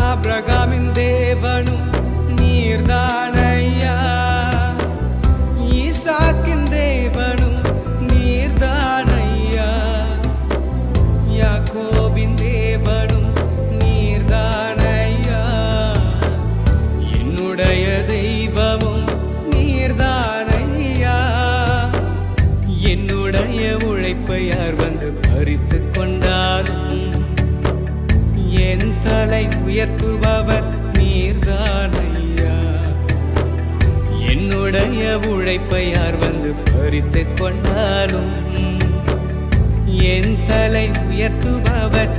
ஆபிரகாமின் தேவனும் நீர்தானையா, ஈசாக்கின் தேவனும் நீர்தானையா, யாக்கோபின் தேவனும் நீர்தானையா, என்னுடைய தெய்வமும் நீர்தானையா. என்னுடைய உழைப்பை யார் வந்து பறித்து கொண்டாலும் என் தலை உயர்த்துபவர் நீர்தானையா. என்னுடைய உழைப்பை யார் வந்து பறித்து கொண்டாலும் என் தலை உயர்த்துபவர்